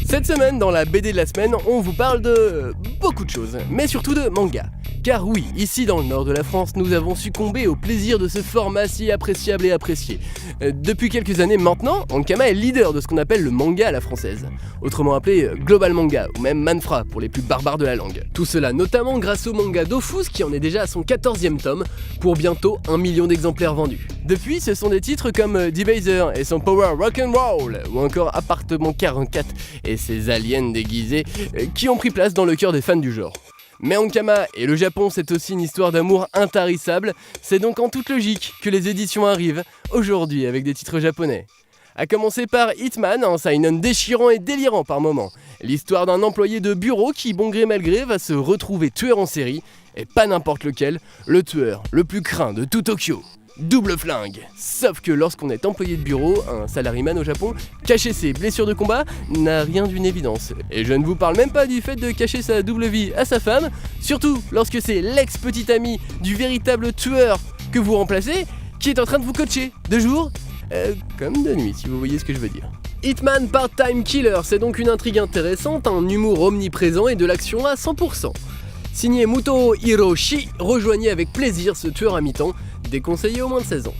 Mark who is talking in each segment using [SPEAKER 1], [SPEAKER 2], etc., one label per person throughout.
[SPEAKER 1] Cette semaine, dans la BD de la semaine, on vous parle de beaucoup de choses, mais surtout de manga. Car oui, ici dans le nord de la France, nous avons succombé au plaisir de ce format si appréciable et apprécié. Depuis quelques années maintenant, Ankama est leader de ce qu'on appelle le manga à la française, autrement appelé Global Manga ou même Manfra pour les plus barbares de la langue. Tout cela notamment grâce au manga Dofus qui en est déjà à son 14e tome, pour bientôt 1 million d'exemplaires vendus. Depuis, ce sont des titres comme D-Baser et son Power Rock'n'Roll, ou encore Appartement 44 et ses aliens déguisés, qui ont pris place dans le cœur des fans du genre. Mais Ankama et le Japon, c'est aussi une histoire d'amour intarissable, c'est donc en toute logique que les éditions arrivent aujourd'hui avec des titres japonais. A commencer par Hitman, un seinen déchirant et délirant par moments. L'histoire d'un employé de bureau qui, bon gré mal gré, va se retrouver tueur en série, et pas n'importe lequel, le tueur le plus craint de tout Tokyo. Double flingue. Sauf que lorsqu'on est employé de bureau, un salariman au Japon, cacher ses blessures de combat n'a rien d'une évidence. Et je ne vous parle même pas du fait de cacher sa double vie à sa femme, surtout lorsque c'est l'ex-petite amie du véritable tueur que vous remplacez qui est en train de vous coacher, de jour comme de nuit, si vous voyez ce que je veux dire. Hitman Part-Time Killer, c'est donc une intrigue intéressante, un humour omniprésent et de l'action à 100%. Signé Muto Hiroshi, rejoignez avec plaisir ce tueur à mi-temps, déconseillé au moins de 16 ans.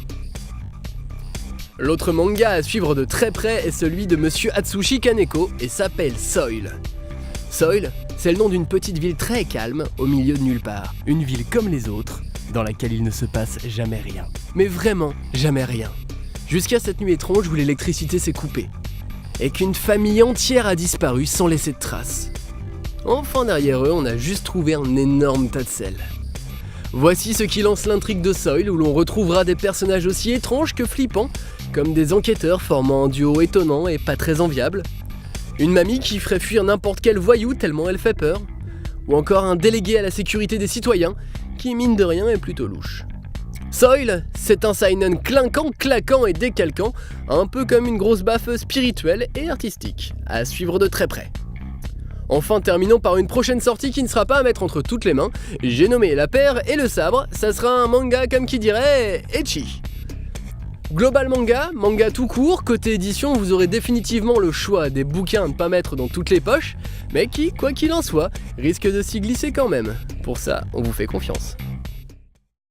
[SPEAKER 1] L'autre manga à suivre de très près est celui de Monsieur Atsushi Kaneko et s'appelle Soil. Soil, c'est le nom d'une petite ville très calme au milieu de nulle part. Une ville comme les autres, dans laquelle il ne se passe jamais rien. Mais vraiment jamais rien. Jusqu'à cette nuit étrange où l'électricité s'est coupée. Et qu'une famille entière a disparu sans laisser de traces. Enfin derrière eux, on a juste trouvé un énorme tas de sel. Voici ce qui lance l'intrigue de Soil, où l'on retrouvera des personnages aussi étranges que flippants, comme des enquêteurs formant un duo étonnant et pas très enviable, une mamie qui ferait fuir n'importe quel voyou tellement elle fait peur, ou encore un délégué à la sécurité des citoyens, qui mine de rien est plutôt louche. Soil, c'est un seinen clinquant, claquant et décalquant, un peu comme une grosse baffe spirituelle et artistique, à suivre de très près. Enfin, terminons par une prochaine sortie qui ne sera pas à mettre entre toutes les mains. J'ai nommé La Paire et le Sabre, ça sera un manga comme qui dirait ecchi. Global Manga, manga tout court, côté édition vous aurez définitivement le choix des bouquins à ne pas mettre dans toutes les poches, mais qui, quoi qu'il en soit, risque de s'y glisser quand même. Pour ça, on vous fait confiance.